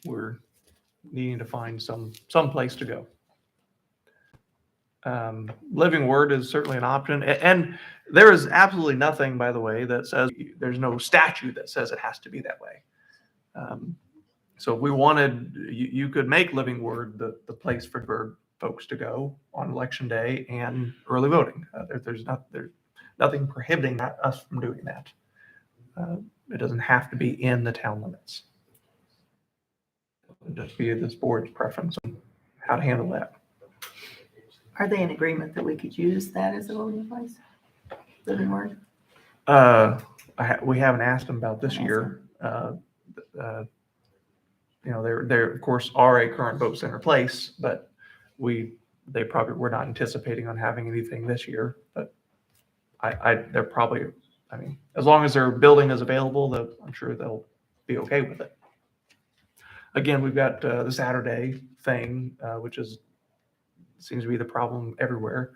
we're needing to find some place to go. Living Word is certainly an option, and there is absolutely nothing, by the way, that says there's no statute that says it has to be that way. So if we wanted, you could make Living Word the place for folks to go on election day and early voting. There's nothing prohibiting us from doing that. It doesn't have to be in the town limits. It'll just be this board's preference on how to handle that. Are they in agreement that we could use that as a voting place? Living Word? We haven't asked them about this year. There of course are a current vote center place, but they probably were not anticipating on having anything this year. But they're probably, as long as their building is available, I'm sure they'll be okay with it. Again, we've got the Saturday thing, which seems to be the problem everywhere.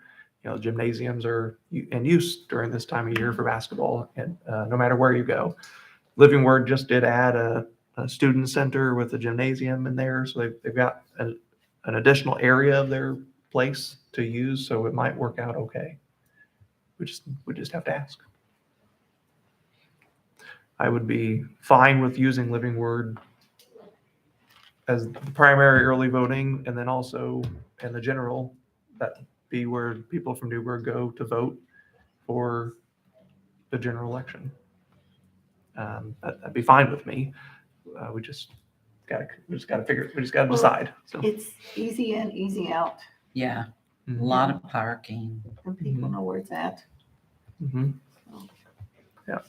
Gymnasiums are in use during this time of year for basketball, and no matter where you go. Living Word just did add a student center with a gymnasium in there, so they've got an additional area of their place to use, so it might work out okay. We just have to ask. I would be fine with using Living Word as the primary early voting, and then also in the general, that be where people from Newburgh go to vote for the general election. That'd be fine with me. We just gotta decide. So. It's easy in, easy out, Yeah, a lot of parking. and people know where it's at. Mm-hmm. Yeah.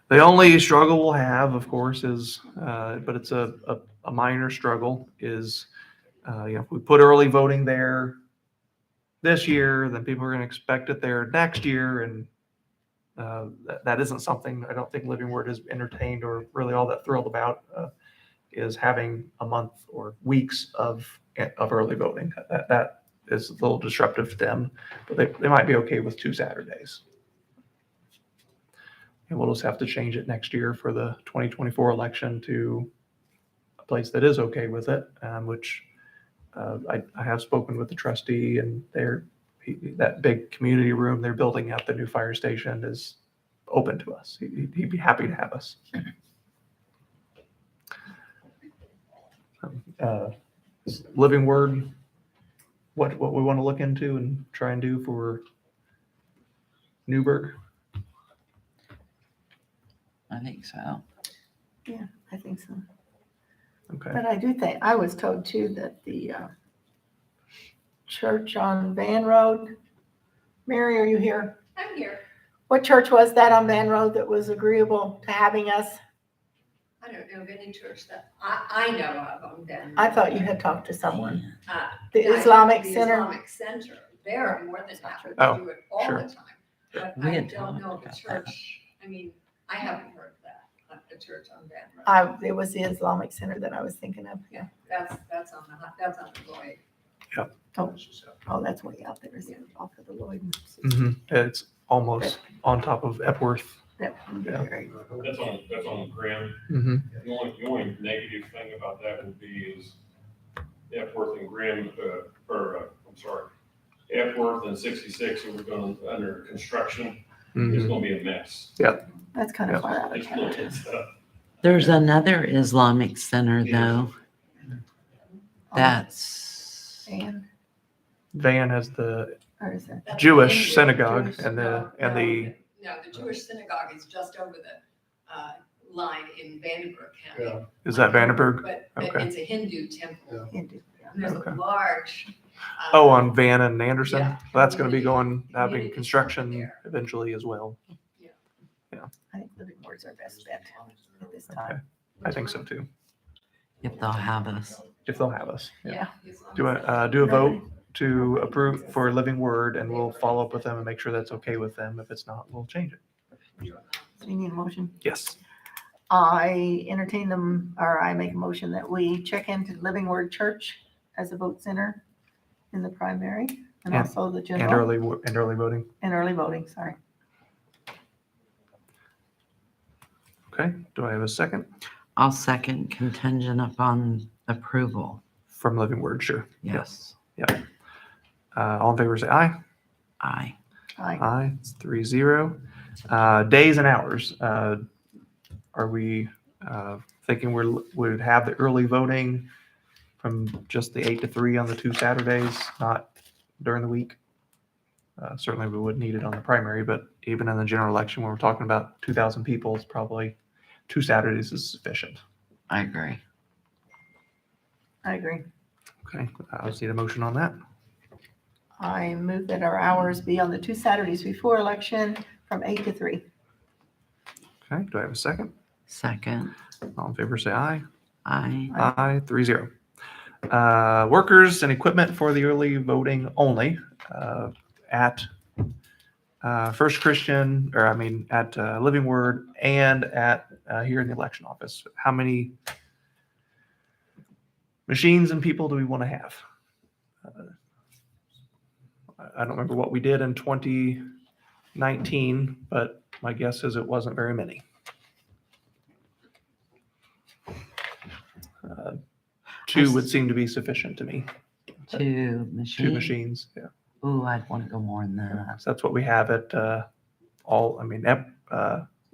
The only struggle we'll have, of course, is, but it's a minor struggle, is if we put early voting there this year, then people are going to expect it there next year, and that isn't something I don't think Living Word is entertained or really all that thrilled about, is having a month or weeks of early voting. That is a little disruptive to them, but they might be okay with 2 Saturdays. And we'll just have to change it next year for the 2024 election to a place that is okay with it, which I have spoken with the trustee, and that big community room they're building at the new fire station is open to us. He'd be happy to have us. Living Word, what we want to look into and try and do for Newburgh. I think so. Yeah, I think so. Okay. But I do think, I was told too that the church on Van Road, Mary, are you here? I'm here. What church was that on Van Road that was agreeable to having us? I don't know of any church that I know of on Denver. I thought you had talked to someone. The Islamic Center? Islamic Center. They're more than happy to Oh, do it all sure. the time. But We I had don't know of talked a about church. I haven't heard of that, a church on Van Road. It was the Islamic Center that I was thinking of. Yeah, that's on the Lloyd. Oh, that's way out there, isn't it? Off of the Lloyd. It's almost on top of Epworth. That would be Yeah. great. That's on Graham. Mm-hmm. The only negative thing about that would be is Epworth and Graham, Epworth and 66 are going under construction. It's going to be a mess. That's kind of far out of It's town going too. to There's another Islamic center though. That's And, Van has the or is that? That's Jewish Hindu. synagogue, Jewish. and the No, the Jewish synagogue is just over the line in Vandenberg County. is that Vandenberg? But Okay. it's a Hindu temple. Hindu, yeah. And there's Okay. a large. Oh, on Van and Anderson. Yeah. That's going to be having Community construction there. eventually as well. I think Living Word's our best bet at this time. I think so too. if they'll have us. If they'll have us. Yeah. Do a vote to approve for Living Word, and we'll follow up with them and make sure that's okay with them. If it's not, we'll change it. So you need a motion? Yes. I entertain them, or I make a motion that we check into Living Word Church as a vote center in the primary, and And- also the And general, early voting. and early voting, sorry. Okay. Do I have a second? I'll second contingent upon approval. From Living Word, sure. Yes. All in favor, say aye. Aye. Aye. Aye, it's 3-0. Days and hours. Are we thinking we'd have the early voting from just the 8 to 3 on the 2 Saturdays, not during the week? Certainly we would need it on the primary, but even in the general election, when we're talking about 2,000 people, it's probably 2 Saturdays is sufficient. I agree. I agree. Okay, I just need a motion on that. I move that our hours be on the 2 Saturdays before election from 8 to 3. Okay, do I have a second? Second. All in favor, say aye. Aye. Aye, 3-0. Workers and equipment for the early voting only at First Christian, at Living Word and at here in the election office. How many machines and people do we want to have? I don't remember what we did in 2019, but my guess is it wasn't very many. 2 would seem to be sufficient to me. 2 machines. 2 machines, yeah. Ooh, I'd want to go more than that. So that's what we have at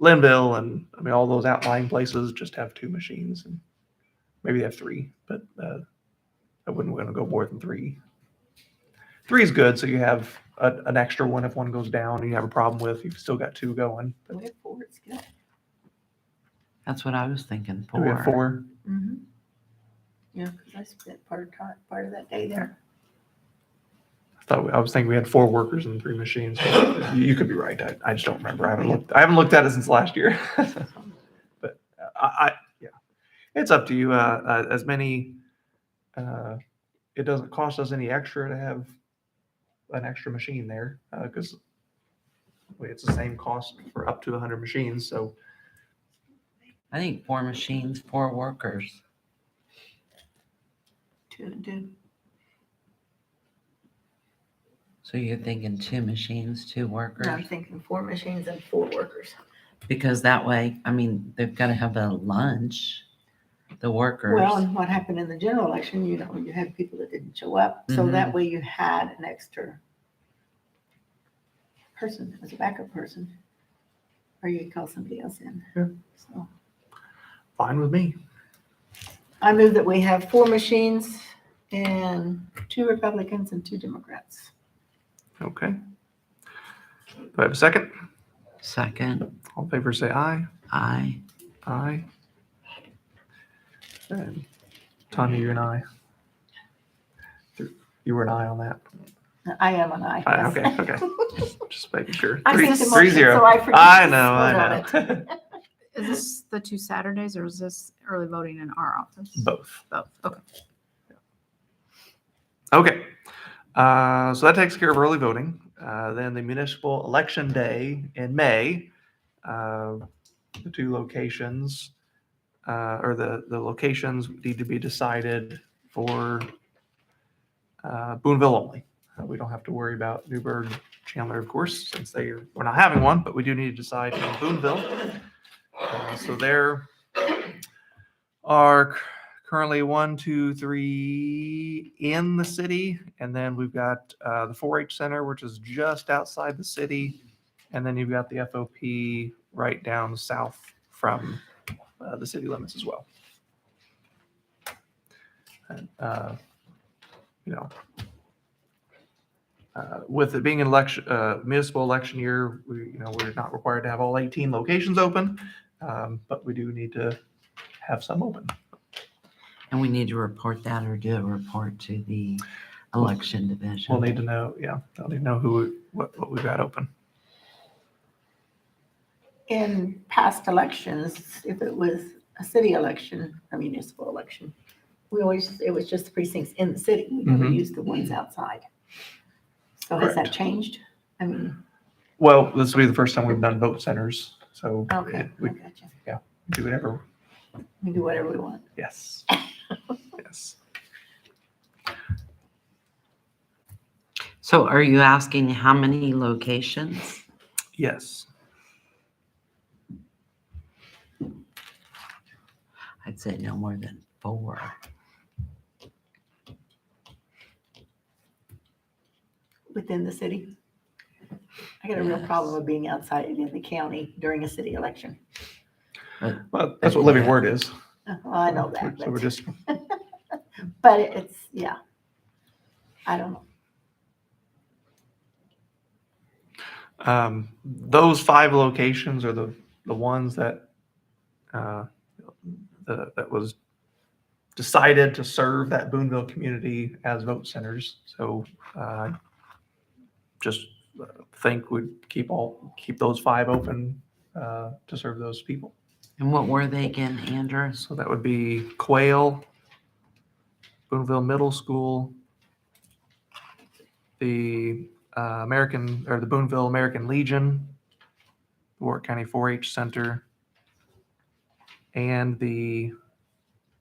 Linville and all those outlying places just have 2 machines, and maybe they have 3, but I wouldn't want to go more than 3. 3 is good, so you have an extra one if one goes down and you have a problem with, you've still got 2 going. We have 4, it's good. That's what I was thinking. Do we have 4? Mm-hmm. Yeah, because I spent part of that day there. I was thinking we had 4 workers and 3 machines. You could be right. I just don't remember. I haven't looked at it since last year. But yeah, it's up to you. As many, it doesn't cost us any extra to have an extra machine there because it's the same cost for up to 100 machines. So I think 4 machines, 4 workers. 2 and 2. So you're thinking 2 machines, 2 workers? I'm thinking 4 machines and 4 workers. Because that way, they've got to have a lunch, the workers. Well, and what happened in the general election, you had people that didn't show up. So that way you had an extra person as a backup person. Or you could call somebody else in. Yeah. So fine with me. I move that we have 4 machines and 2 Republicans and 2 Democrats. Okay. Do I have a second? Second. All in favor, say aye. Aye. Aye. And Tanya, you're an aye. You were an aye on that. I am an aye. Aye, yes. Okay. Just making sure. I sent the 3-0. motion, so I forget I to know. vote on it. Is this the 2 Saturdays or is this early voting in our office? Both. Both. Okay. Okay. So that takes care of early voting. Then the municipal election day in May, the 2 locations, or the locations need to be decided for Boonville only. We don't have to worry about Newburgh, Chandler, of course, since we're not having one, but we do need to decide in Boonville. So there are currently 1, 2, 3 in the city, and then we've got the 4-H Center, which is just outside the city, and then you've got the FOP right down south from the city limits as well. And, with it being an election, municipal election year, we're not required to have all 18 locations open, but we do need to have some open. And we need to report that or do a report to the election division. We'll need to know, they'll need to know what we've got open. In past elections, if it was a city election, a municipal election, it was just the precincts in the city. We never used the ones outside. So has that Correct. changed? Well, this will be the first time we've done vote centers, so Okay, we I got you. do whatever. We do whatever we want. Yes. Yes. So are you asking how many locations? Yes. I'd say no more than 4. Within the city. I got a real Yes. problem with being outside in the county during a city election. Well, that's what Living Word is. I know that, So we're but, just, but it's, yeah. I don't know. those 5 locations are the ones that, that was decided to serve that Boonville community as vote centers. So, just think we'd keep those 5 open, to serve those people. And what were they again, Andrew? So that would be Quail, Boonville Middle School, the the Boonville American Legion, the Warrick County 4-H Center, and the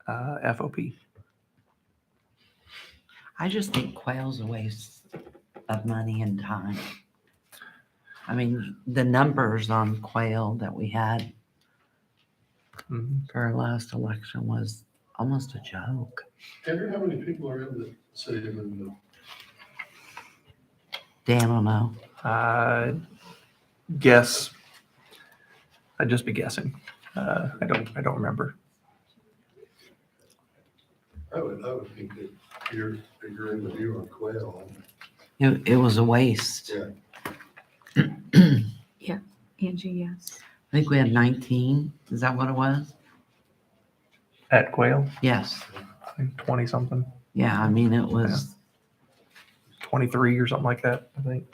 FOP. I just think Quail's a waste of money and time. I mean, the numbers on Quail that we had Mhm. for our last election was almost a joke. Andrew, how many people are in the city of Boonville? Dan, I don't know. Guess. I'd just be guessing. I don't remember. I would think that you're in the view on Quail. It was a waste. Yeah. Angie, yes. I think we had 19. Is that what it was? At Quail, Yes. I think 20 something, Yeah, I mean, it was, 23 or something like that, I think.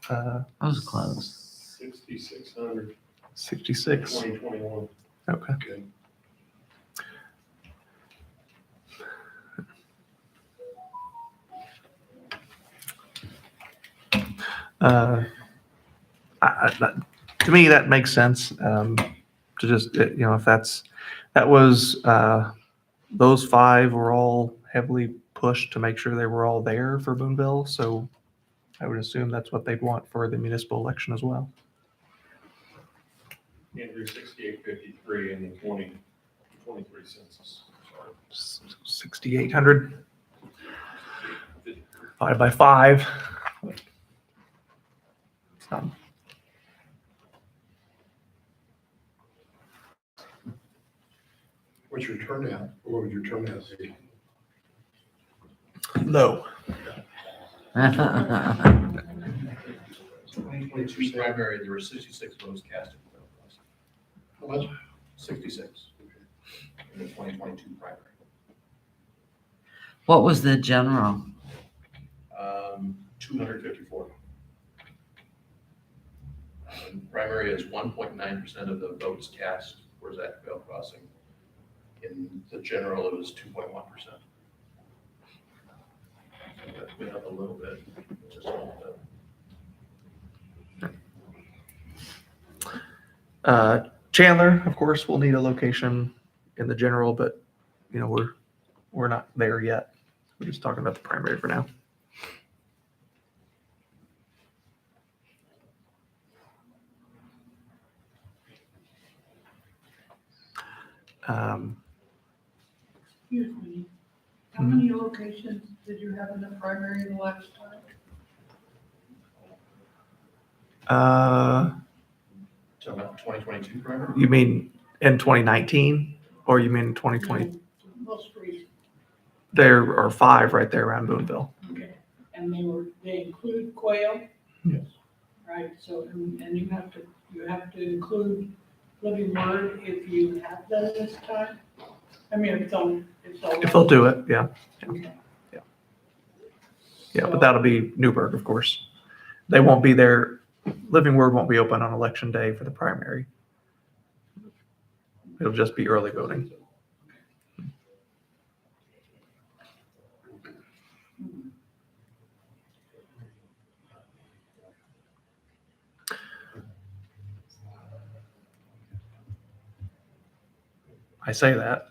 I was close. 6,600, 66. 2021. Okay. Okay. To me, that makes sense. To just, if that was, those 5 were all heavily pushed to make sure they were all there for Boonville. So I would assume that's what they'd want for the municipal election as well. Andrew, 6853 in the 2023 census. Sorry. 6,800. 5 by 5. It's not- What's your turnout? What would your turnout be? Low. 2022 primary, there were 66 votes cast. How much? 66 in the 2022 primary. What was the general? 254. Primary is 1.9% of the votes cast for Zach Bell Crossing. In the general, it was 2.1%. So that went up a little bit, just a little bit. Chandler, of course, will need a location in the general, but we're not there yet. We're just talking about the primary for now. Excuse me, how many locations did you have in the primary the last time? So about 2022 primary? You mean in 2019 or you mean in 2020? No, most recent, There are 5 right there around Boonville. okay, and they include Quail? Yes. Right, so, and you have to include Living Word if you have that this time? I mean, if they'll. If they'll do it, yeah. Okay. Yeah, but that'll be Newburgh, of course. They won't be there. Living Word won't be open on election day for the primary. It'll just be early voting. I say that,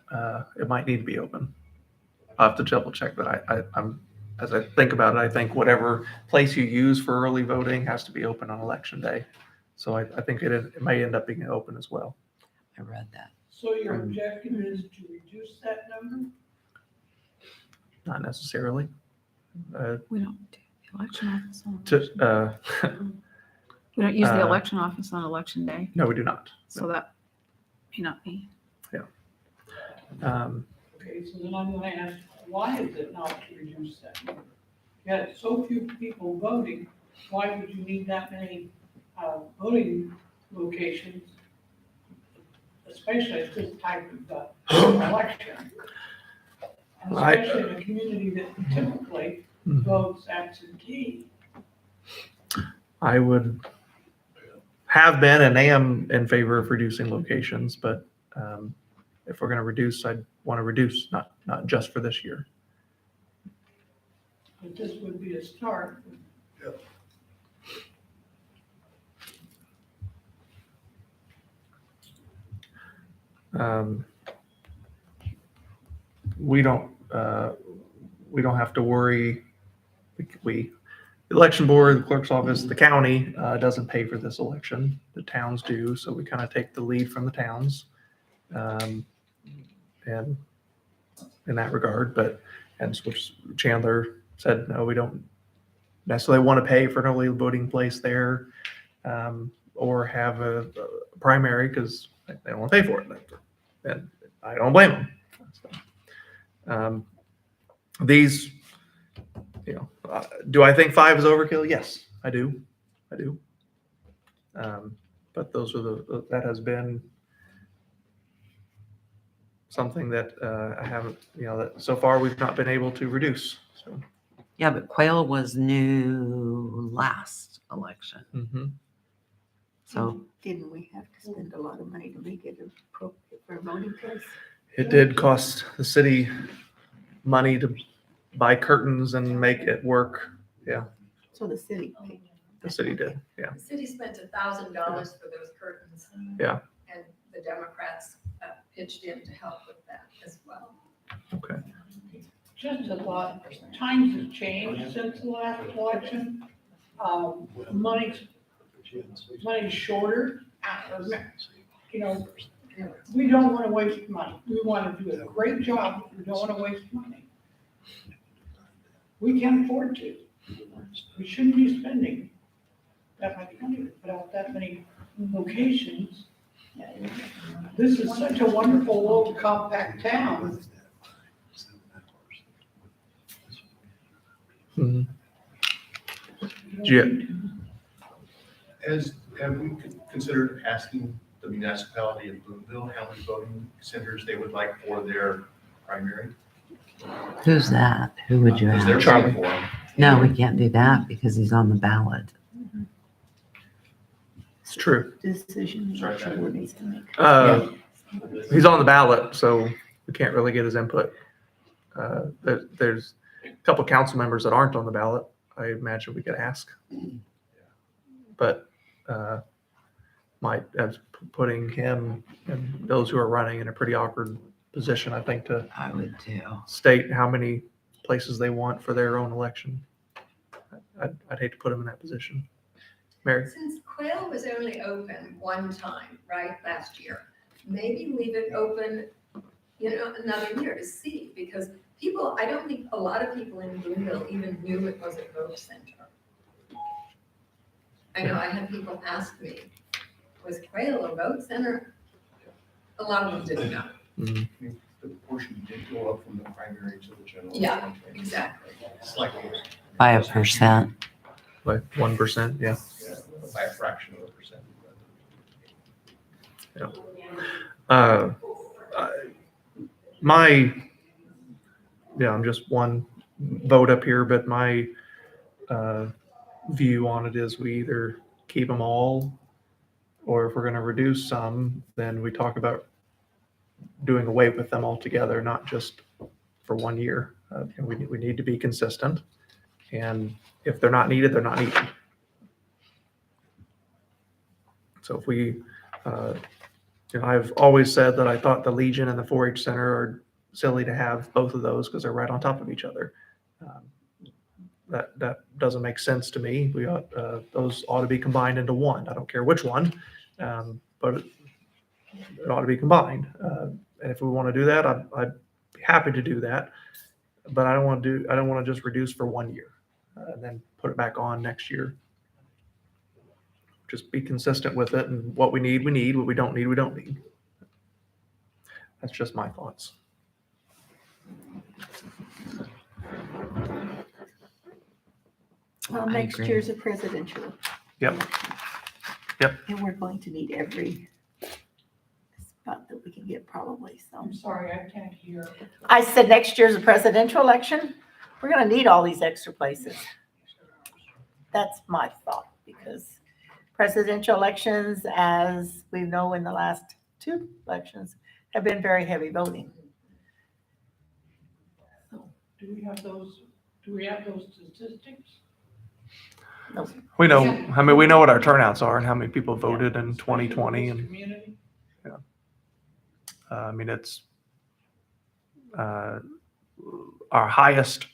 it might need to be open. I'll have to double check, but I'm, as I think about it, I think whatever place you use for early voting has to be open on election day. So I think it may end up being open as well. I read that. So your objective is to reduce that number? Not necessarily. We don't do the election office on, To, we don't use the uh, election office on election day, no, we do not. so that may not be. Um, Okay, so then I'm gonna ask, why is it not to reduce that number? You had so few people voting, why would you need that many, voting locations? Especially at this type of, election. And I- especially in a community that typically mhm. votes absentee. I would have been and am in favor of reducing locations, but if we're going to reduce, I'd want to reduce, not just for this year. But this would be a start. Um, we don't have to worry. The election board, the clerk's office, the county doesn't pay for this election. The towns do, so we kind of take the lead from the towns, and in that regard. But and which Chandler said, no, we don't necessarily want to pay for an early voting place there, or have a primary because they don't want to pay for it. And I don't blame them. So, these, do I think 5 is overkill? Yes, I do. But those are that has been something that I haven't, that so far we've not been able to reduce. So, Yeah, but Quail was new last election. So Didn't we have to spend a lot of money to make it appropriate for a voting place? it did cost the city money to buy curtains and make it work. So the city paid. The city did. Yeah. The city spent $1,000 for those curtains. Yeah. And the Democrats pitched in to help with that as well. Okay. Just a thought, times have changed since the last election. Money's shorter. We don't want to waste money. We want to do a great job, but we don't want to waste money. We can't afford to. We shouldn't be spending that much money to put out that many locations. This is such a wonderful little compact town. Mhm. Yeah. Have we considered asking the municipality of Boonville how many voting centers they would like for their primary? who's that? Who would you Because they're ask? paying for them. No, we can't do that because he's on the ballot. It's true. Decision Sorry, that board needs to make. He's on the ballot, so we can't really get his input. There's a couple council members that aren't on the ballot. I imagine we could ask, but that's putting him and those who are running in a pretty awkward position, I think, to I would too. state how many places they want for their own election. I'd hate to put them in that position. Mary? Since Quail was only open one time, right, last year, maybe leave it open, another year to see, because I don't think a lot of people in Boonville even knew it was a vote center. I know I had people ask me, was Quail a vote center? A lot of them didn't know. The portion did go up from the primary to the general. Yeah, exactly. Slightly. By 1%. Like 1%, yeah. Yeah, by a fraction of a percent. I'm just one vote up here, but my view on it is we either keep them all, or if we're going to reduce some, then we talk about doing away with them altogether, not just for 1 year. And we need to be consistent. And if they're not needed, they're not needed. So if we, I've always said that I thought the Legion and the 4-H Center are silly to have both of those because they're right on top of each other. That doesn't make sense to me. Those ought to be combined into one. I don't care which one, but it ought to be combined. And if we want to do that, I'd be happy to do that. But I don't want to just reduce for 1 year, and then put it back on next year. Just be consistent with it, and what we need, what we don't need. That's just my thoughts. Well, I next agree. year's a presidential. Yep. Yep. And we're going to need every spot that we can get probably, so. I'm sorry, I can't hear. I said next year's a presidential election. We're gonna need all these extra places. That's my thought, because presidential elections, as we know in the last 2 elections, have been very heavy voting. Do we have those statistics? We know, I mean, we know what our turnouts are and how many people voted in 2020, and Community? I mean, it's our highest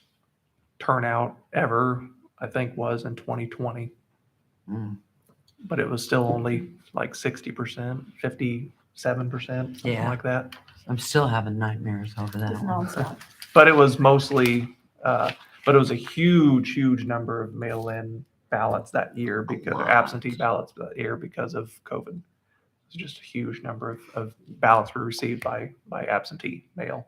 turnout ever, I think, was in 2020. Mm. But it was still only like 60%, 57%, something Yeah. like that. I'm still having nightmares over that It's one. nonstop. But it was mostly, but it was a huge number of mail-in ballots that year, because lot. absentee ballots that year because of COVID. It's just a huge number of ballots were received by absentee mail.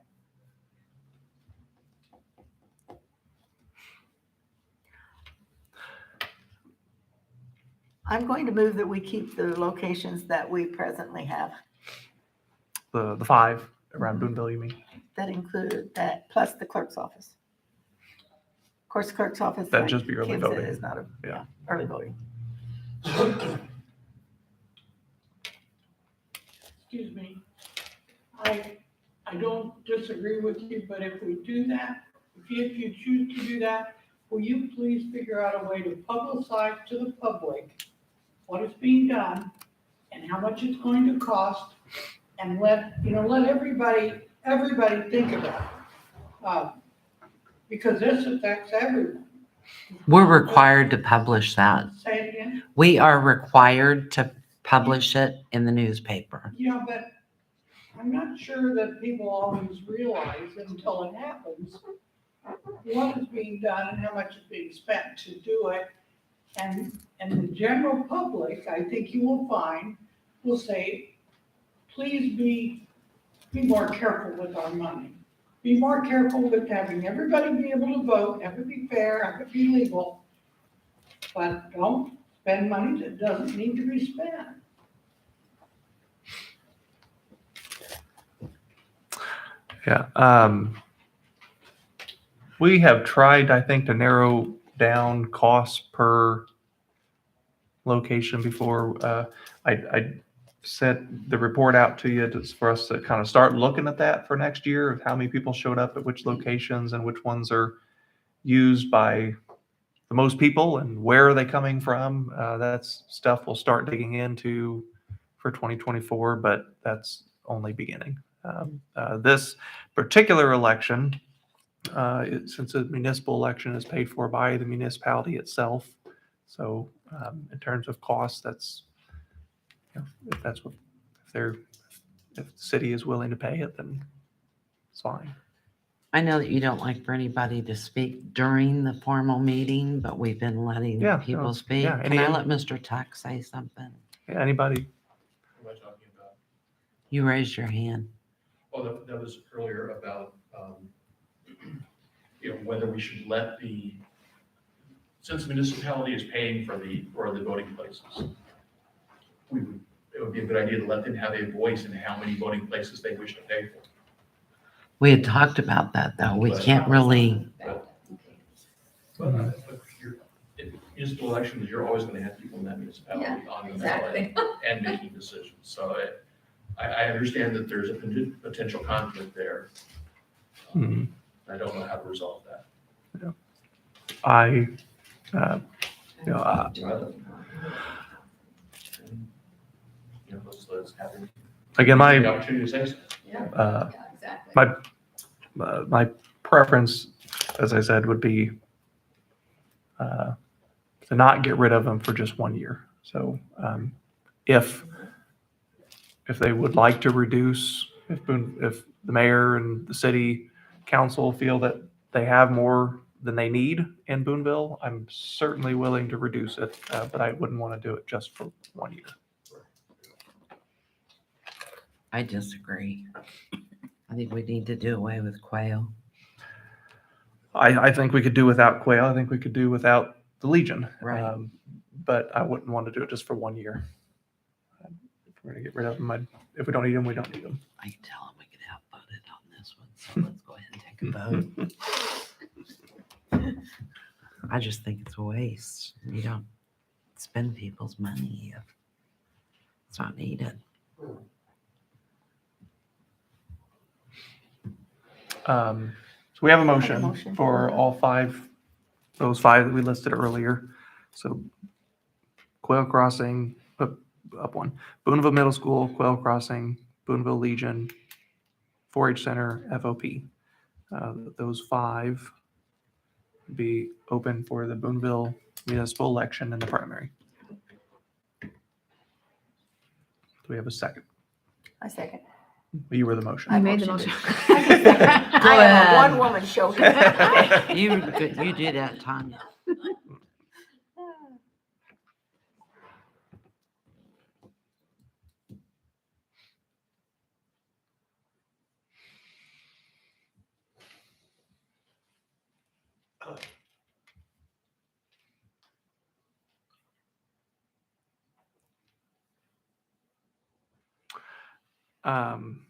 I'm going to move that we keep the locations that we presently have. The 5 around Boonville, you mean? That included that, plus the clerk's office. Of course, clerk's office. That'd like just be early Kim said, voting. Is not Yeah. early voting. Excuse me. I don't disagree with you, but if we do that, if you choose to do that, will you please figure out a way to publicize to the public what is being done and how much it's going to cost, and let everybody think about it. Because this affects everyone. We're required to publish that. Say it again? We are required to publish it in the newspaper. Yeah, but I'm not sure that people always realize until it happens what is being done and how much is being spent to do it. And the general public, I think you will find, will say, please be more careful with our money. Be more careful with having everybody be able to vote, have it be fair, have it be legal. But don't spend money that doesn't need to be spent. Yeah. We have tried, I think, to narrow down costs per location before. I sent the report out to you for us to kind of start looking at that for next year, of how many people showed up at which locations and which ones are used by the most people and where are they coming from. That's stuff we'll start digging into for 2024, but that's only beginning. This particular election, since a municipal election is paid for by the municipality itself, so in terms of cost, that's, if the city is willing to pay it, then it's fine. I know that you don't like for anybody to speak during the formal meeting, but we've been letting Yeah, people no, speak. yeah, Can I let Mr. Tuck say something? Yeah, anybody? What am I talking about? You raised your hand. Oh, that was earlier about, whether we should let since the municipality is paying for the voting places, it would be a good idea to let them have a voice in how many voting places they wish to pay for. We had talked about that, though. We can't really, But in municipal elections, you're always gonna have people in that municipality on the ballot Exactly. and making decisions. So I understand that there's a potential conflict there. Mhm. I don't know how to resolve that. Let's have Again, the opportunity to say so. Uh, Yeah, exactly. my preference, as I said, would be to not get rid of them for just 1 year. So if if they would like to reduce, if the mayor and the city council feel that they have more than they need in Boonville, I'm certainly willing to reduce it, but I wouldn't want to do it just for 1 year. I disagree. I think we need to do away with quail. I think we could do without quail. I think we could do without the Legion. Right. But I wouldn't want to do it just for 1 year. If we're going to get rid of them, if we don't need them, we don't need them. I can tell them we could outvote it on this one, so let's go ahead and take a vote. I just think it's a waste. You don't spend people's money if it's not needed. So we have a I have a motion motion. for all five, those five that we listed earlier. So Quail Crossing, up one, Boonville Middle School, Quail Crossing, Boonville Legion, 4-H Center, FOP. Those five be open for the Boonville municipal election and the primary. Do we have a second? I second. You were the motion. You made the motioned motion. it. I can second. Go I am ahead. a one-woman show here. You do that, Tanya. Um,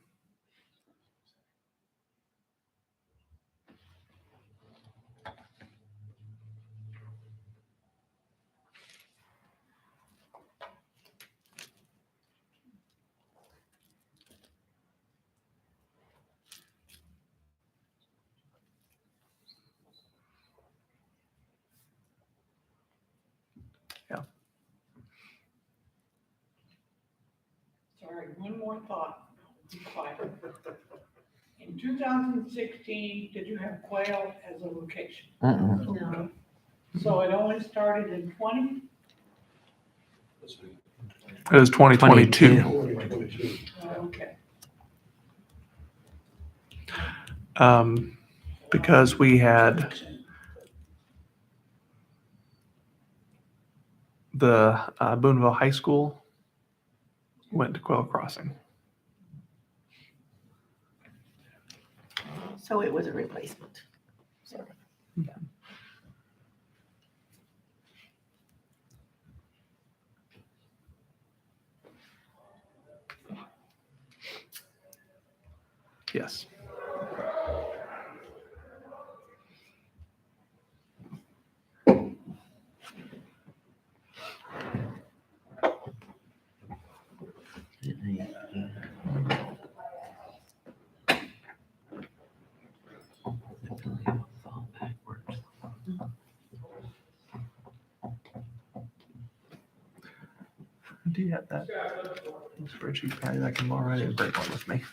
Sorry, one more thought. Be quiet. In 2016, did you have quail as a location? Uh-uh. So it only started in 20? it was 2022. 2022. Okay. Because we had the Boonville High School went to Quail Crossing. So it was a replacement. Sorry. Yes. Fall backwards. Do you have that spreadsheet, Patty? I can already break one with me.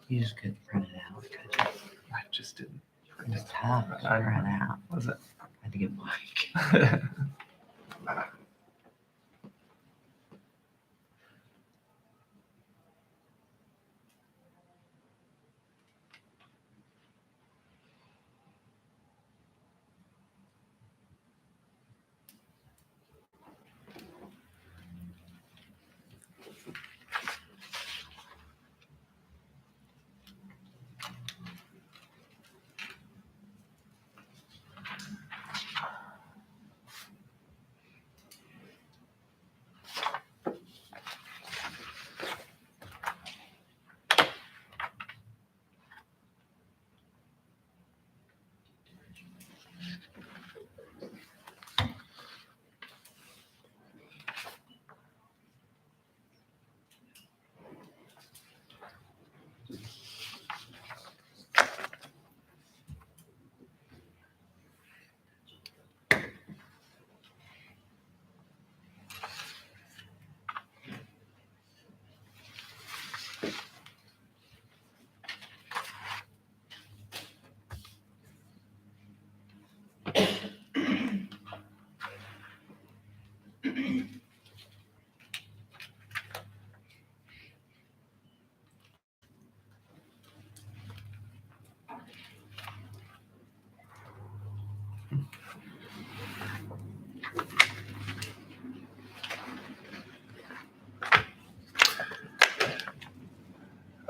You just couldn't print it out, could you? I just didn't. It was tough to print out. Was it? I had to get Mike.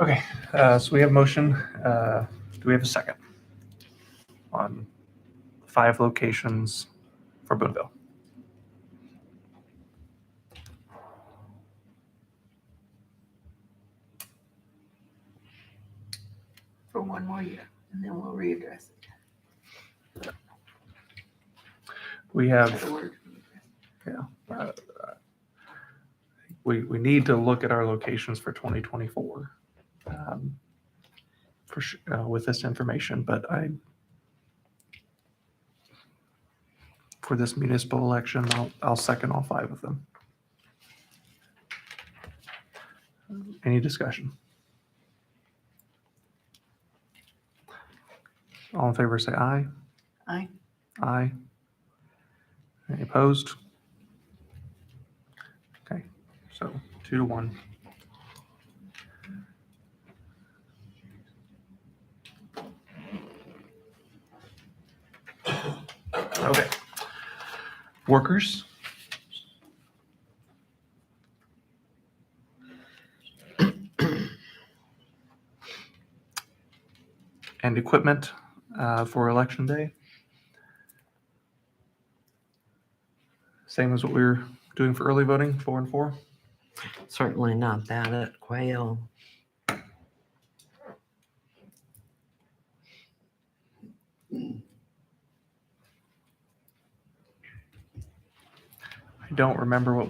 Okay, so we have a motion. Do we have a second on 5 locations for Boonville? For one more year, and then we'll readdress it. We Is that have, a word? uh, we need to look at our locations for 2024 for sure, with this information, but for this municipal election, I'll second all 5 of them. Any discussion? All in favor, say aye. Aye. Aye. Any opposed? Okay, so 2-1. Okay. Workers. And equipment for election day. Same as what we were doing for early voting, 4 and 4. Certainly not that at Quail. I don't remember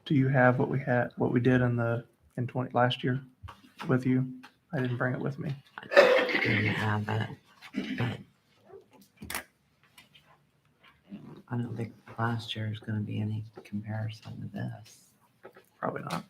do you have what we did in 20 last year with you? I didn't bring it with me. I didn't have it, but I don't think last year is going to be any comparison to this. Probably not.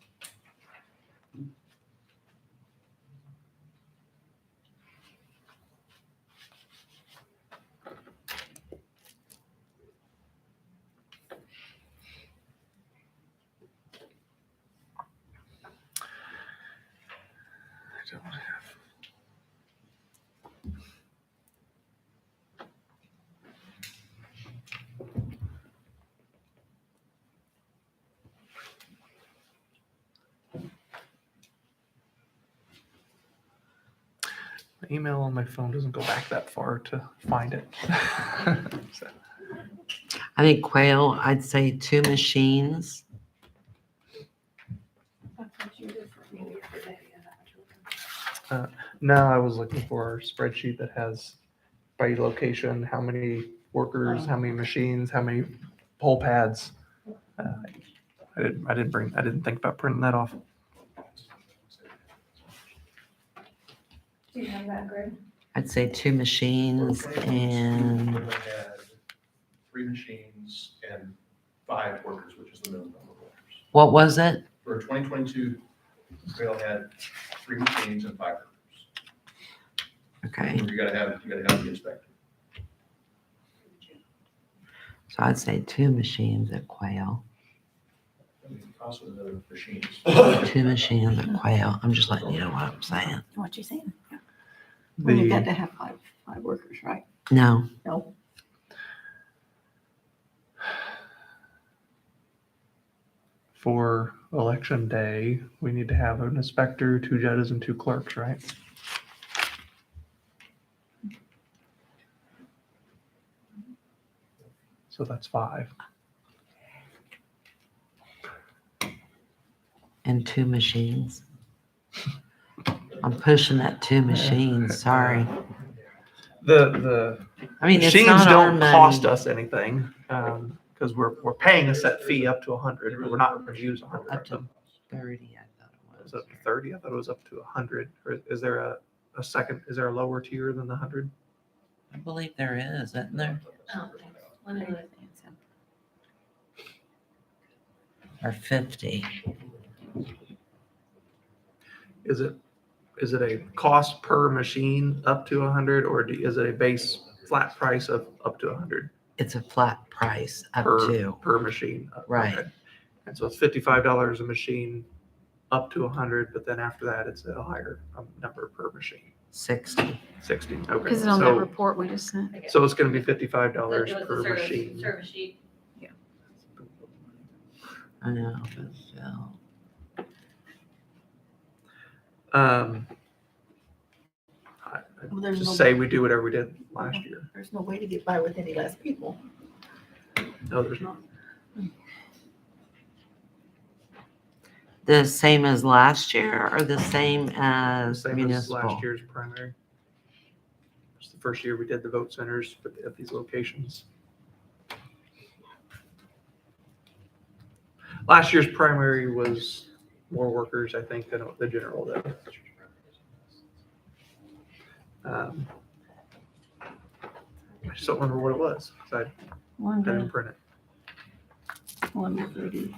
I don't have. My email on my phone doesn't go back that far to find it. So, I think Quail, I'd say 2 machines. no, I was looking for a spreadsheet that has by location, how many workers, how many machines, how many poll pads. I didn't think about printing that off. Do you have that, Greg? I'd say 2 machines and We had 3 machines and 5 workers, which is the minimum number of workers. what was it? For 2022, Quail had 3 machines and 5 workers. Okay, You gotta have the inspector. so I'd say 2 machines at Quail. I mean, the cost of the machines. 2 machines at Quail. I'm just letting you know what I'm saying. What you saying? Yeah. Well, you got The to have 5 workers, right? No, No. for election day, we need to have an inspector, 2 judges, and 2 clerks, right? So that's 5. and 2 machines. I'm pushing that 2 machines, sorry. The I mean, it's machines not our don't cost money. us anything because we're paying a set fee up to 100, but we're not going to use 100 Up of to them. 30, I thought it Is was. it up to 30? I thought it was up to 100. Or is there a second? Is there a lower tier than the 100? I believe there is, isn't there? Oh, one of the Or 50. Is it a cost per machine up to 100, or is it a base flat price of up to 100 It's a flat price up per to. per machine? Right. Okay. And so it's $55 a machine up to 100, but then after that it's a higher number per machine. 60. 60. Okay. Is it on that So report we just sent? so it's going to be $55 It was the per service- machine. Service sheet. I know, but still. Um, Well, there's just no- say we do whatever we did last year. There's no way to get by with any less people. No, there's not. The same as last year or the same as Same as municipal? last year's primary. It's the first year we did the vote centers at these locations. Last year's primary was more workers, I think, than the general though. I just don't remember what it was, 'cause I didn't print it. 130.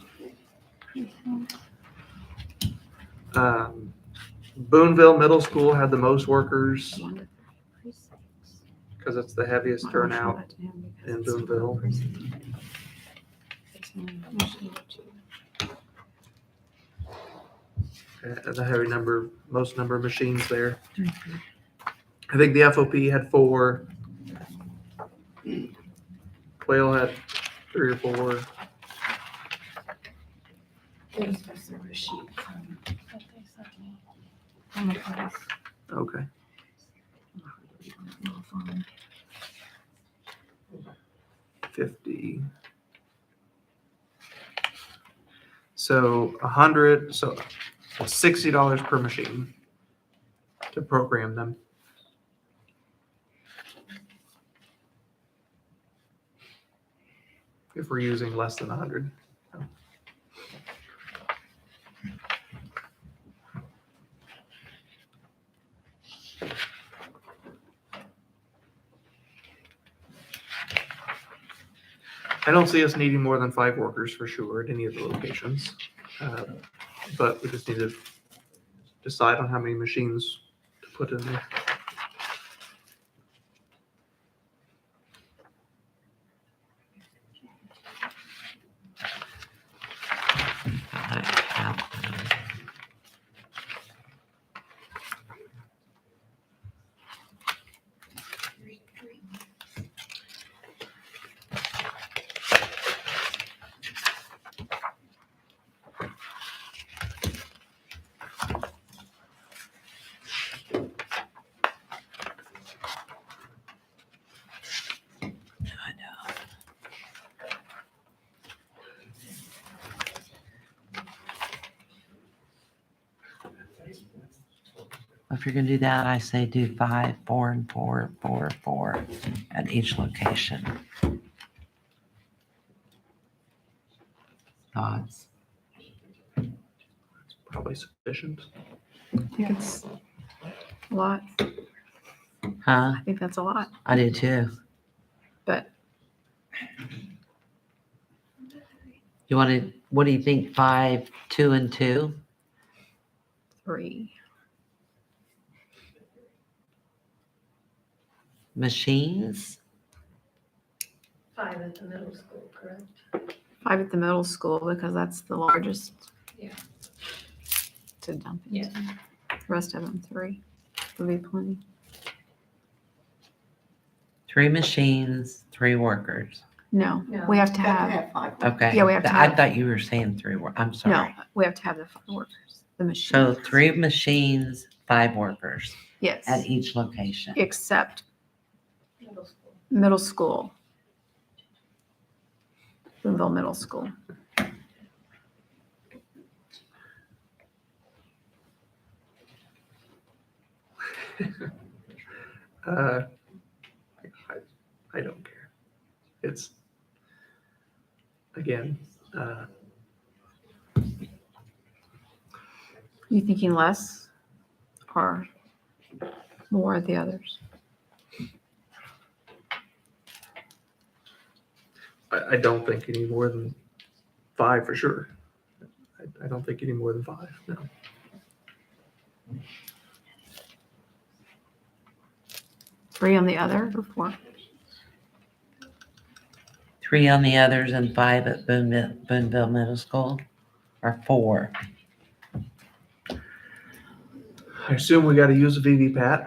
Boonville Middle School had the most workers 130 precincts. because it's the heaviest Might wanna show turnout. that to him because in it's not Boonville. precinct. It's not a machine or two. The heavy number, most number of machines there. I think the FOP had 4. Quail had 3 or 4. There's the service sheet that they sent me. On the price. Okay. Little phone. 50. So $60 per machine to program them. If we're using less than 100. I don't see us needing more than 5 workers for sure at any of the locations. But we just need to decide on how many machines to put in there. If you're gonna do that, I say do 5, 4, and 4, 4, 4 at each location. Thoughts? Probably sufficient. I think it's a lot. Huh? I think that's a lot, I do too. but You wanna, what do you think, 5, 2, and 2? 3. Machines? 5 at the middle school, correct? 5 at the middle school because that's the largest. Yeah. To dump Yeah. into. The rest of them 3 would be plenty. 3 machines, 3 workers. No, No. we have to Got to have, have 5. Okay. Yeah, we have to I have- thought you were saying 3 I'm no, sorry. we have to have the 5 workers, the machine. So 3 machines, 5 workers at Yes, each location. except Middle school. middle school. Boonville Middle School. I, I don't care. It's, again, You thinking less or more of the others? I don't think any more than 5 for sure. I don't think any more than 5, no. Three on the other or 4? 3 on the others and 5 at Boonville Middle School, or 4? I assume we gotta use a VVPAT.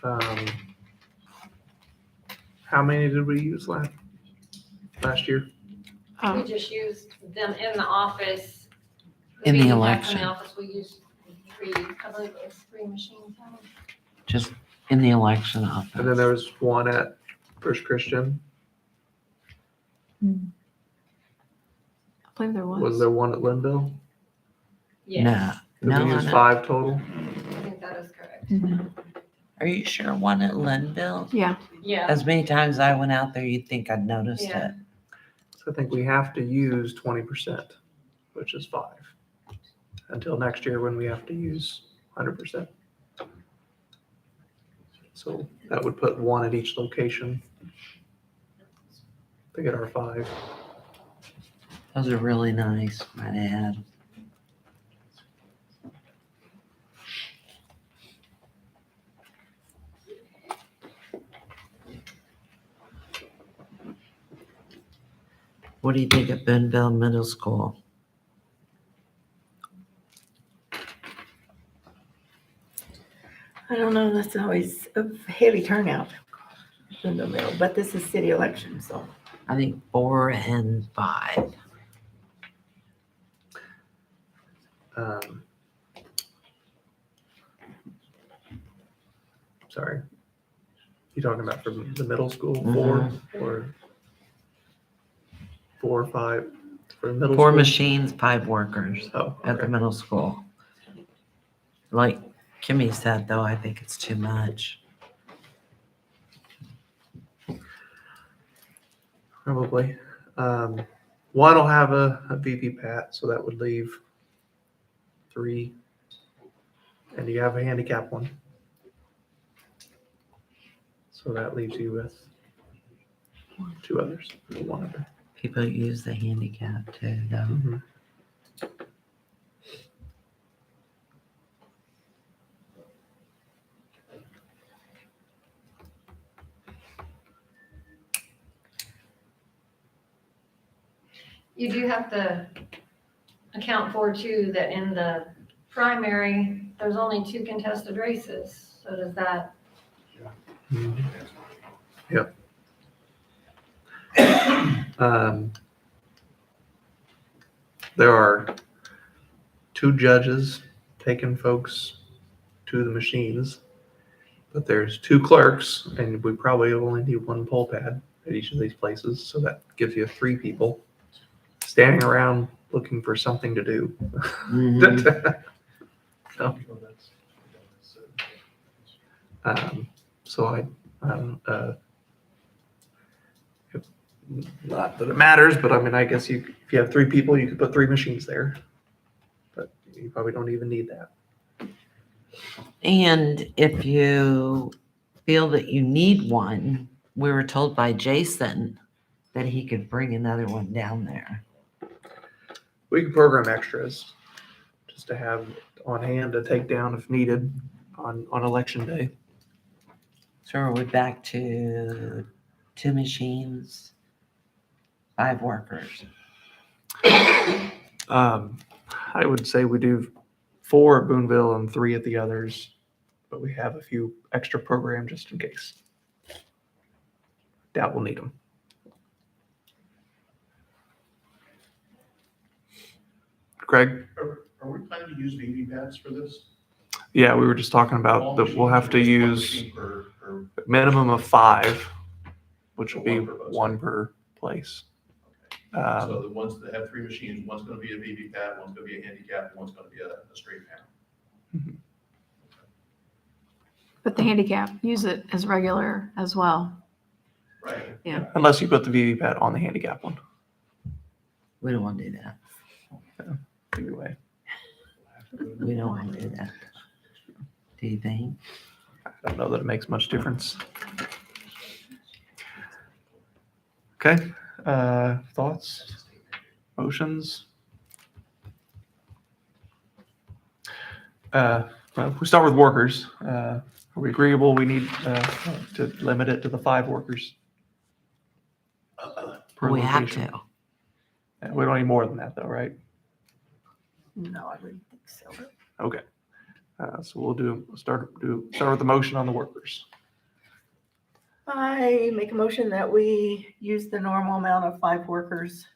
Um, How many did we use last year? We just used them in the office. In the VP packs election. In the office, we used three, I believe it was 3 machines. Just in the election office. And then there was one at First Christian. I believe there Was there one at Linville? Yes, Did No, we no, use no. 5 total? I think that is correct. Are you sure one at Linville? Yeah. Yeah, As many times I went out there, you'd think I'd noticed Yeah. it. So I think we have to use 20%, which is 5. Until next year when we have to use 100%. So that would put 1 at each location to get our 5. Those are really nice, might add. What do you think at Boonville Middle School? I don't know, that's always a heavy turnout in the middle, but this is city election, so. I think 4 and 5. Sorry. You talking about from the middle school, Mhm. 4 or 4 or 5 for the middle 4 school? machines, 5 workers Oh, at the okay. middle school. Like Kimmy said, though, I think it's too much. Probably. One will have a VP Pat, so that would leave 3. And you have a handicap one. So that leaves you with 2 others, or 1 other. People use the handicap too, though. Mhm. you do have to account for too, that in the primary, there's only 2 contested races. So does that, Mhm. Yep. There are 2 judges taking folks to the machines, but there's 2 clerks, and we probably only need 1 poll pad at each of these places, so that gives you 3 people standing around looking for something to do. Mhm. So I don't, not that it matters, but I mean, I guess if you have 3 people, you could put 3 machines there, but you probably don't even need that. And if you feel that you need one, we were told by Jason that he could bring another one down there. We could program extras just to have on hand to take down if needed on election day. So are we back to 2 machines, 5 workers? I would say we do 4 at Boonville and 3 at the others, but we have a few extra programs just in case. Doubt we'll need them. Craig? Are we planning to use VV pads for this? Yeah, we were just talking about All that we'll have to machines, or just one use machine per- minimum of 5, which So would be 1 per bus. 1 per place. So the ones that have 3 machines, one's gonna be a VV pad, one's gonna be a handicap, and one's gonna be a straight panel. But the handicap, use it as regular as well. Right. Unless you put the VV pad on the handicap one. We don't want to do that. Either way. We don't want to do that. Do you think? I don't know that it makes much difference. Okay, thoughts, motions? Well, if we start with workers, are we agreeable? We need to limit it to the 5 workers. Per We have location. to. Yeah, we don't need more than that though, right? No, I wouldn't think so. Okay. So we'll start with the motion on the workers. I make a motion that we use the normal amount of 5 workers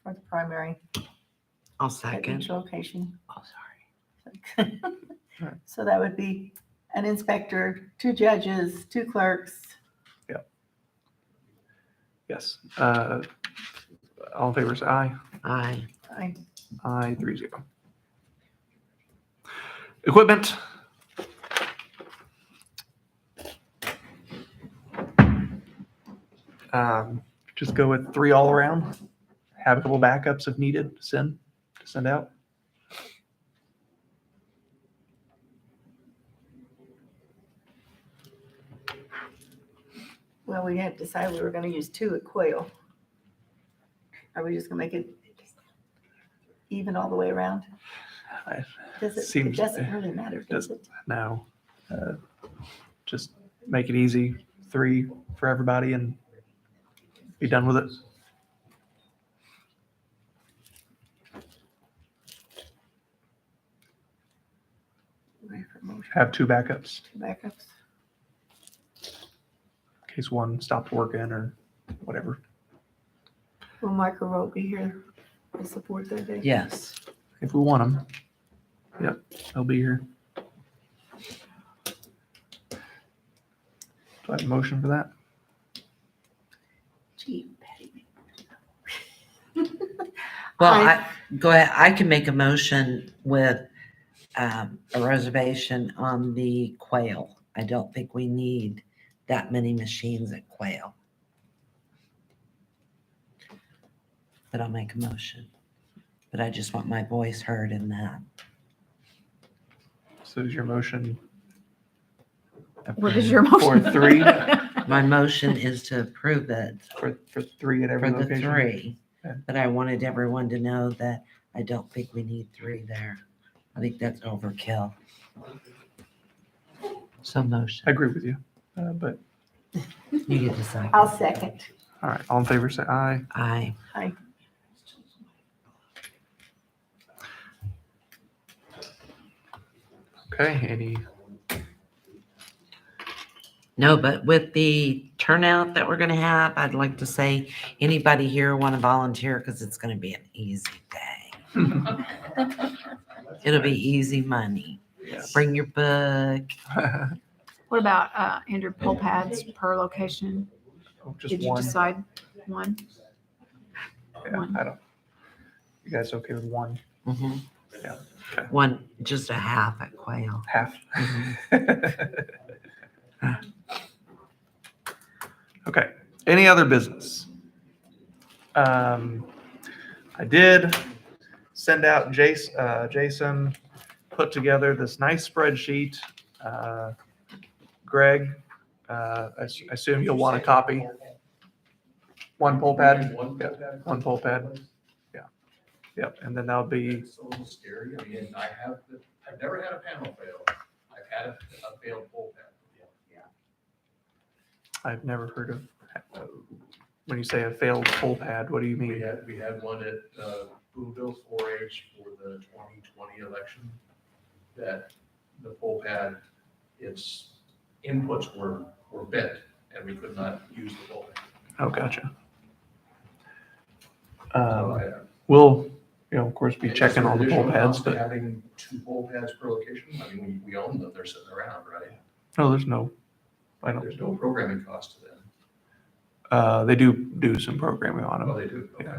for the primary I'll at second. each location. Oh, sorry. So that would be an inspector, 2 judges, 2 clerks. Yes. All in favor, say aye. Aye. Aye, 3-0. Equipment. Just go with 3 all around. Have a couple backups if needed to send out. Well, we had decided we were gonna use 2 at Quail. Are we just gonna make it even all the way around? I- It Seems- doesn't really matter, does it? No. Just make it easy. 3 for everybody and be done with it. Wait for motion. Have 2 backups 2 backups. in case one stopped working or whatever. Will Michael Rowe be here to support that day? Yes. If we want them. Yep, they'll be here. Do I have a motion for that? Gee, Patty. Well, I- go ahead. I can make a motion with a reservation on the Quail. I don't think we need that many machines at Quail. But I'll make a motion. But I just want my voice heard in that. So is your motion What is your for motion? 3? My motion is to approve it For 3 at every for the location? 3. Okay. But I wanted everyone to know that I don't think we need 3 there. I think that's overkill. So I motion. agree with you. But, You get the second. I'll second. all right, all in favor, say aye. Aye. Okay, any, No, but with the turnout that we're gonna have, I'd like to say, anybody here want to volunteer? Because it's gonna be an easy day. It'll be easy money. Yes. Bring your book. What about, Andrew, poll pads per location? Just Did you one. decide one? Yeah, one? I don't. You guys okay with 1? Mhm. Yeah, okay. One, just a half at Quail. Half? Okay, any other business? I did send out Jason put together this nice spreadsheet. Greg, I assume you'll want a copy. 1 poll pad? One Yeah, poll pad? 1 poll pad. Yep, and then that'll be, It's a little scary. I mean, I've never had a panel fail. I've had a failed poll pad. I've never heard of, when you say a failed poll pad, what do you We mean? had one at Boonville 4-H for the 2020 election, that the poll pad, its inputs were bent, and we could not use the poll pad. Oh, gotcha. So We'll, of course, be Is checking there all the poll additional pads, cost to but having 2 poll pads per location? I mean, we own them, they're sitting around, right? no, there's no, I don't, There's no programming cost to them. they do some programming on Oh, them. they do? Okay.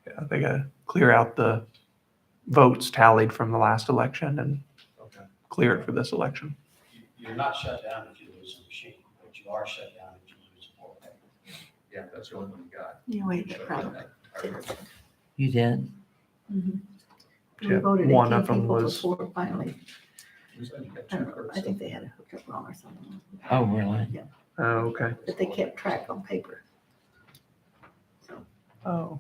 Yeah, they gotta clear out the votes tallied from the last election and Okay. clear it for this election. You're not shut down if you lose a machine, but you are shut down if you lose a poll pad. Yeah, that's the only one we got. You wait, Shut problem. down that. You did? We Yeah, voted one 18 of them people was- before finally. You said you got I 2 don't know, clerks. I think they had it hooked up wrong or something, Oh, really? Oh, okay. but they kept track on paper. Oh.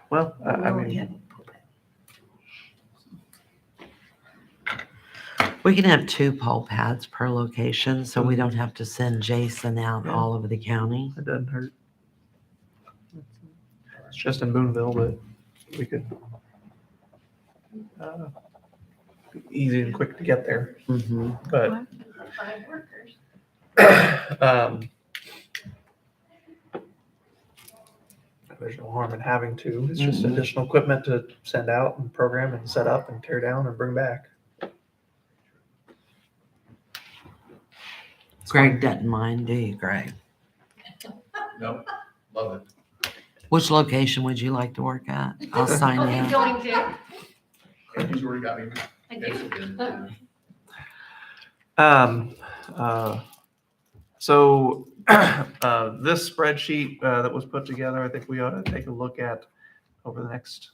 Well, We I only mean, had one poll pad. We can have 2 poll pads per location, so we don't have to send Jason out Yeah. all over the county. it doesn't hurt. It's just in Boonville, but we could, be easy and quick to get there, Mhm. but 5 workers. There's no harm in having to. It's just Mhm. additional equipment to send out and program and set up and tear down and bring back. Greg doesn't mind, do you, Greg? Nope, love it. Which location would you like to work at? I'll sign you He's up. going to. And he's already got me Thank penciled you. in. Yeah. So this spreadsheet that was put together, I think we ought to take a look at over the next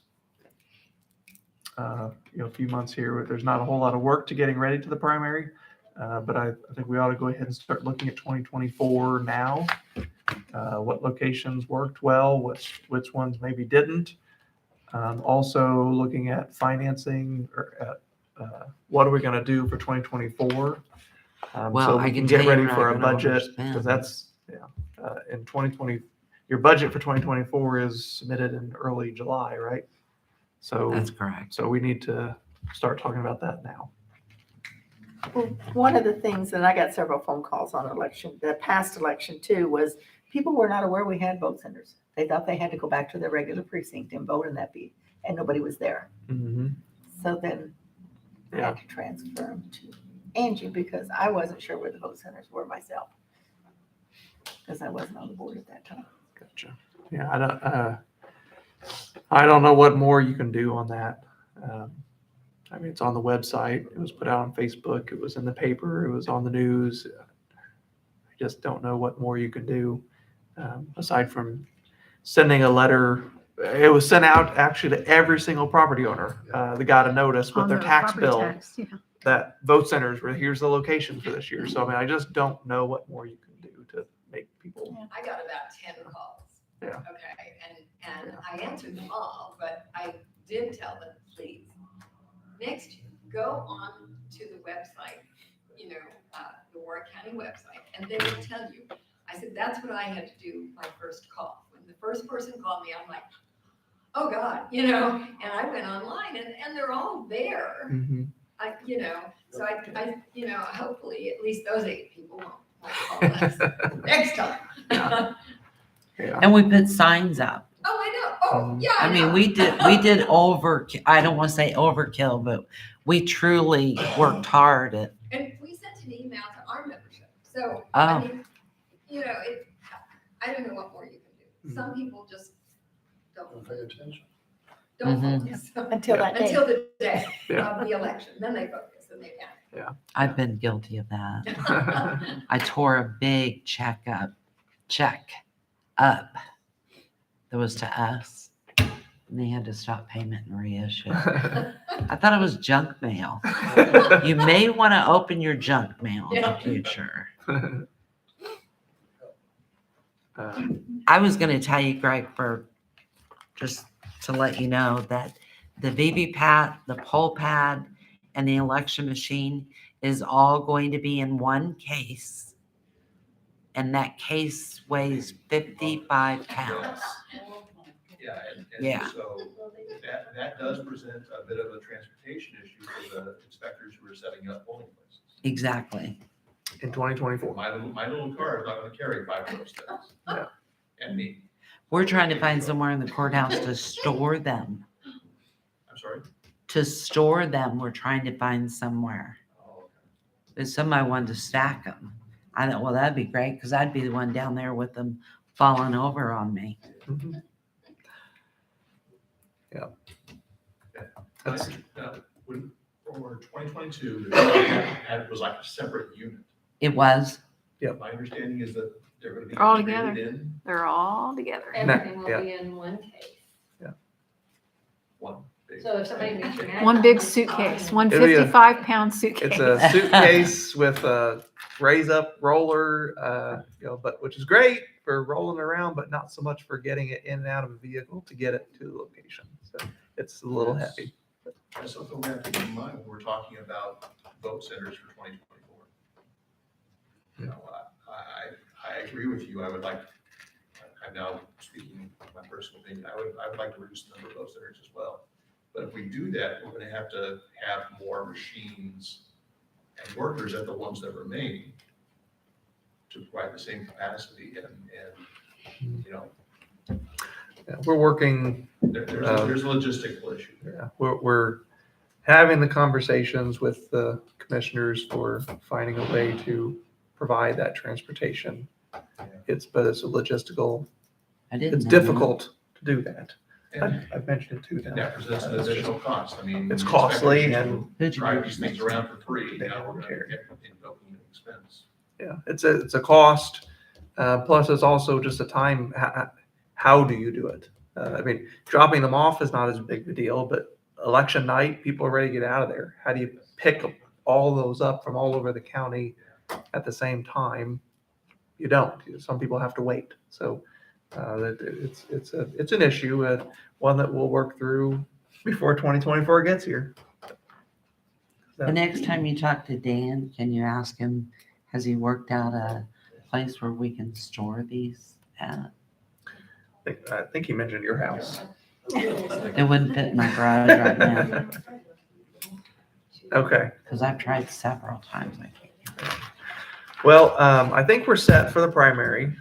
few months here. There's not a whole lot of work to getting ready to the primary, but I think we ought to go ahead and start looking at 2024 now. What locations worked well, which ones maybe didn't. Also looking at financing or at what are we going to do for 2024. Well, so I we can get tell you ready we're not for a gonna budget overspend. because that's in 2020. Your budget for 2024 is submitted in early July, right? So That's correct. so we need to start talking about that now. Well, one of the things, and I got several phone calls on the past election too, was people were not aware we had vote centers. They thought they had to go back to their regular precinct and vote in that and nobody was there. Mm-hmm. So then I had to transfer them to Angie because I wasn't sure where the vote centers were myself. Because I wasn't on the board at that time. Gotcha. Yeah, I don't know what more you can do on that. I mean, it's on the website. It was put out on Facebook. It was in the paper. It was on the news. I just don't know what more you can do aside from sending a letter. It was sent out actually to every single property owner. They got a notice with On their the tax property bill tax, yeah. that vote centers were here's the location for this year. So I mean, I just don't know what more you can do to make people. I got about 10 calls. Yeah. Okay, and I answered them all, but I did tell them, please, next year, go on to the website, the Warrick County website, and they will tell you. I said, that's what I had to do my first call. When the first person called me, I'm like, oh God, and I went online and they're all there. Mm-hmm. So I hopefully at least those 8 people won't call us next time. Yeah. And we put signs up. Oh, I know. Oh, yeah. I mean, know. we did I don't want to say overkill, but we truly worked hard at. And we sent an email to our membership. So, Oh. I mean, I don't know what more you can do. Some people just Don't don't pay attention. focus Until that day. until the day Yeah. of the election. Then they focus and they panic. I've been guilty of that. I tore a big check up that was to us, and they had to stop payment and reissue. I thought it was junk mail. You may want to open your junk mail in the Yeah. future. I was going to tell you, Greg, just to let you know that the VVPAT, the poll pad, and the election machine is all going to be in one case. And that case weighs 55 pounds. Yeah, and Yeah. so that does present a bit of a transportation issue for the inspectors who are setting up polling places. Exactly. In 2024. My little car is not gonna carry 5 of those things. Yeah. And me, We're trying to find somewhere in the courthouse to store them. I'm sorry. To store them, we're trying to find somewhere. Oh, okay. There's somebody wanted to stack them. I thought, well, that'd be great because I'd be the one down there with them falling over on me. Mhm. Yeah. That's, When, for 2022, it was like a separate unit. It was. My understanding is that they're gonna be They're all integrated together. in They're all together. Everything will Yeah. be in one case. one big. So if somebody makes your. One big suitcase, one It'll be a- 55-pound suitcase. it's a suitcase with a raise up roller, but which is great for rolling around, but not so much for getting it in and out of a vehicle to get it to the location. So it's a little heavy. That's something we have to keep in mind when we're talking about vote centers for 2024. I agree with you. I would like, I'm now speaking my personal opinion, I would like to reduce the number of vote centers as well. But if we do that, we're gonna have to have more machines and workers at the ones that remain. to provide the same capacity and, you know, Yeah, we're working, there's a logistical issue there. yeah, we're having the conversations with the commissioners for finding a way to provide that transportation. But it's a logistical, I didn't it's know that. difficult to do that. And I've mentioned it to and them. that presents an additional cost. I mean. It's you costly expect and- people to drive these things around for free. They Now don't we're gonna care. get invoking an expense. Yeah, it's a cost. Plus it's also just a time. How do you do it? I mean, dropping them off is not as big a deal, but election night, people are ready to get out of there. How do you pick all those up from all over the county at the same time? You don't. Some people have to wait. So it's an issue, one that we'll work through before 2024 gets here. The next time you talk to Dan, can you ask him, has he worked out a place where we can store these at? I think he mentioned your house. It wouldn't fit in my garage right now, Okay. because I've tried several times. I can't. Well, I think we're set for the primary.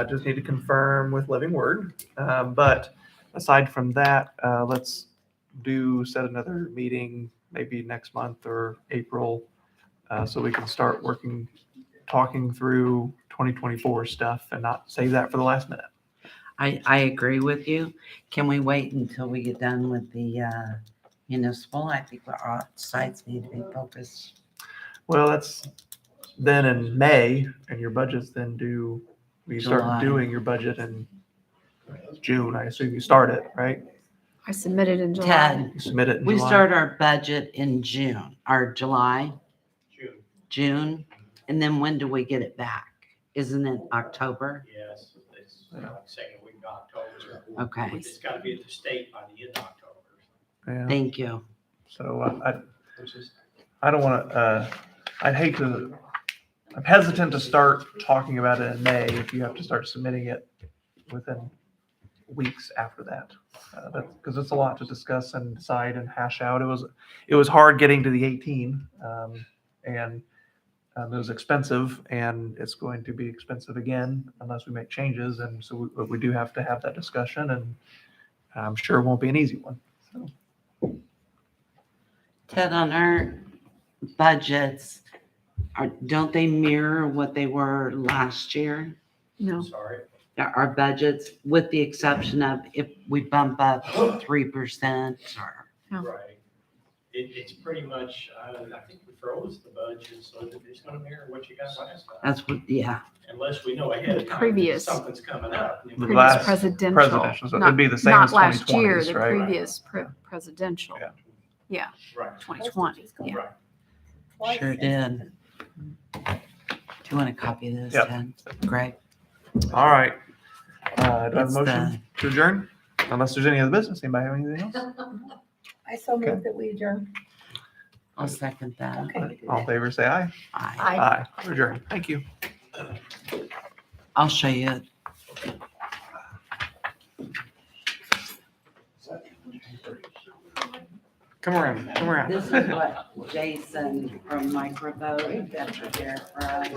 Just need to confirm with Living Word. But aside from that, let's set another meeting maybe next month or April, so we can start talking through 2024 stuff and not save that for the last minute. I agree with you. Can we wait until we get done with the municipal? I think our sites need to be focused. Well, that's then in May, and your budget's then due. We start July. doing your budget in June. I assume you start it, right? I submitted in July. Ted, You submit it in we July. start our budget in June, or July, June, and then when do we get it back? Isn't it October? Yes, it's like second week of October. Okay, It's gotta be at the state by the end of October. Yeah. thank you. So I don't want to. I'd hate to. I'm hesitant to start talking about it in May if you have to start submitting it within weeks after that, because it's a lot to discuss and decide and hash out. It was hard getting to the 18, and it was expensive, and it's going to be expensive again unless we make changes. And so we do have to have that discussion, and I'm sure it won't be an easy one. So. Ted, on our budgets, don't they mirror what they were last year? No. Sorry. Our budgets, with the exception of if we bump up 3% or. No. Right. It's pretty much, I think we froze the budget so that it's gonna mirror what you got last time. That's what, yeah. Unless we know ahead of time. Previous. Something's coming up. The Previous last presidential. so not- it'd be the same not as last year, 2020s, the right? previous presidential. Yeah. Right. 2020. Yeah. Right. Sure did. Do you want a copy of this, Yep. Ted? Greg? All right. Do I have a It's motion to adjourn? Unless there's any other business. Anybody have anything else? I so moved that we adjourn. I'll second that. Okay. All in favor, say aye. Aye. Aye. We're adjourned. Thank you. I'll show you it. Come around. Come around. This is what Jason from Microvote got prepared for us.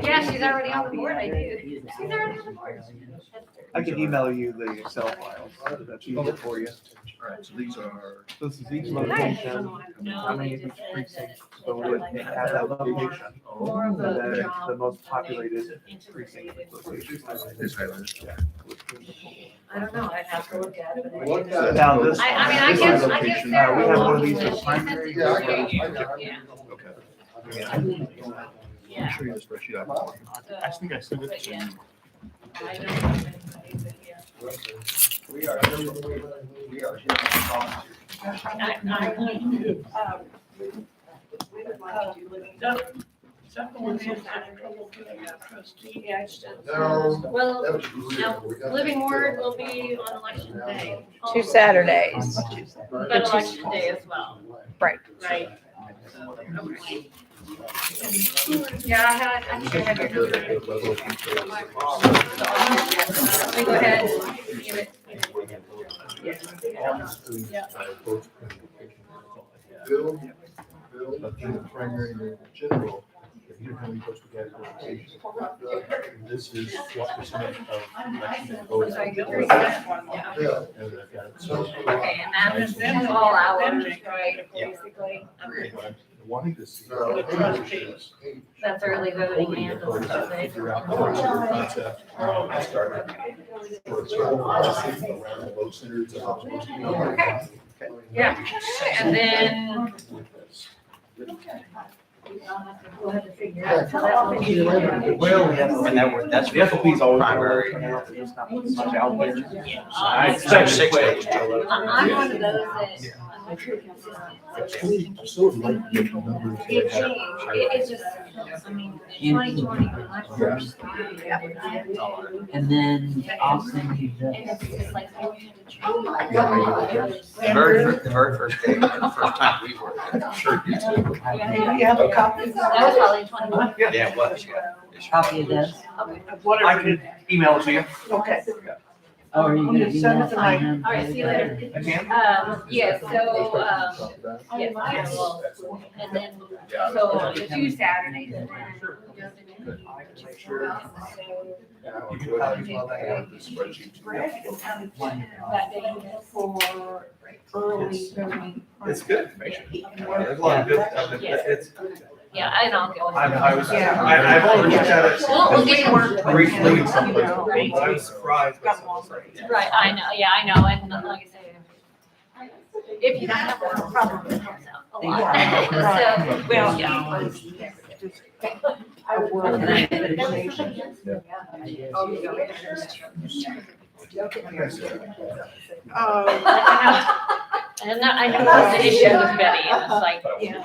Yeah, she's already on the board, I do. She's She's already on the board. I can email you the Excel files. That's easier for you. Right, so these are. This is each location. How many of each precinct? So we would have that location. More of And a then job. the most populated precinct location. Is highlighted. I don't know, I'd have to look at it. but What I- kind of- Now this. I mean, I this guess, is I guess location. there. We have one of these She for sent primary. it Yeah, I to got me. it. Yeah. Okay. Yeah. I'll show you the spreadsheet I bought. I think I sent it to you. I don't know if anybody, but yeah. We are. No. Well, That was- no, we got- Living Word will be on election day. 2 Saturdays. But election day as well, Right. right? Yeah, I think I have your. Let me go ahead and give it. Bill, in the primary and general, if you have this is what percentage of election votes. Yeah. And I've got some. Okay, and that's all hours, right, basically? Okay. Wanting to see. No. That's early voting and the Figure out the concept. I started. Around the vote centers. Okay. Yeah, and then. We'll have to figure out. So that will be- Well, And that's the FOP's always primary. There's not much out there. I expect 6 days. I'm one of those that. I'm pretty consistent. I sort of like the numbers. It changed, it's just, I mean, 2020, when I first started. And then I'll send you And this. it's just like, oh, we had to change. The very first day, the first time we worked. Sure, you too. Do you have a copy of That was probably 21. Yeah, it was, yeah. Copy of this. whatever? I can email it to you. Okay. Oh, are you I'm gonna gonna send it email to my- him? All right, see you later. I can. Yeah, so, yes, I will. And then, so the 2 Saturdays. and then- You can copy all that. That day for early voting. It's good information. There's a lot of good stuff. It's, Yeah, I know. I've only looked at it We'll get more. briefly and something, but Right. I was surprised. by some of the stuff. Right, I know, yeah, I know, and like I say, if you don't have a problem, it helps out a lot. So, Well, yeah. I work in education. And I know that's the issue with Betty, and it's like,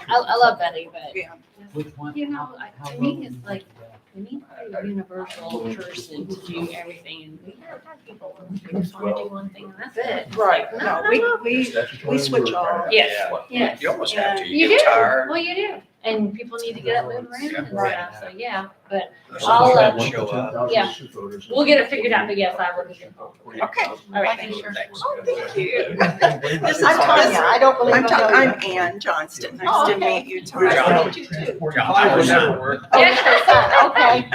I love Betty, but, Which one? you know, to me, it's like, we need a universal person to do everything, and we have had people who just wanna do one thing, and that's it. Right, No, no, we switch off. Yes, yes. You almost have to, You you do, get tired. well, you do, and people need to get up, move around and stuff, so, yeah, but I'll, I'll, show up. yeah. We'll get it figured out, but yes, I will. Okay. All right, thanks. Oh, thank you. I'm Tanya, I don't believe I know you. I'm Ann Johnston. Oh, Nice to okay. meet you, Good Tanya. job. You too. I would never work. Yes, okay,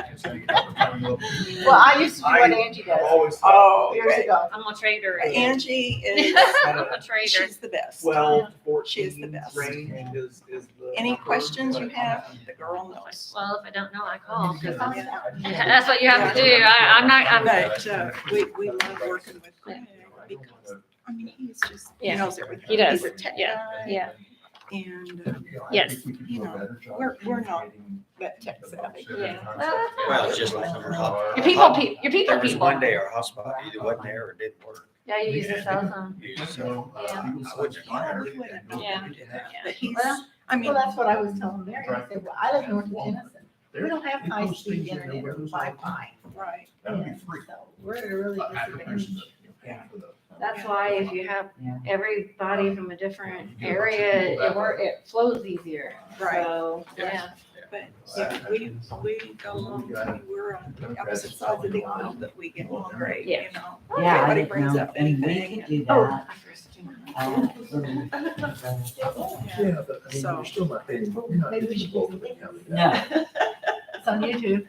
Well, I used to do what Angie I've does always Oh, thought years ago. I'm a trader. Angie is, I'm a trader. she's the best. 12 to She is the 14 best. range is the. Any questions you have, the girl knows. Well, if I don't know, I call, 'cause that's what you have to do, I'm not, But we love working with Greg because, I mean, he's just, he Yeah. knows everything. He does. He's a tech Yeah, guy. yeah. And, Yes. you know, we're not that tech savvy. Yeah. Well, it's just like your Your people, your people, There was people. one day our hotspot either wasn't there or didn't work. Yeah, you use the cell phone. So, Yeah. I wouldn't have We wouldn't know Yeah. how to do that. But he's, Well, I mean, Well, that's what I was telling Mary. I said, well, I live north of Denison. We don't have high-speed internet or Wi-Fi. right. That would be free. So we're at a really disadvantage. that's why if you have everybody from a different area, it flows easier. Right. So, yeah. But yeah, we go along, we're on opposite sides of the aisle, but we get along great, you Yeah. know. Yeah, I Everybody didn't brings know, up and we anything. could do Oh, that. I first do. Yeah, but I mean, So- you're still not paying, you're not Maybe we should both use of it. them. No, It's on YouTube.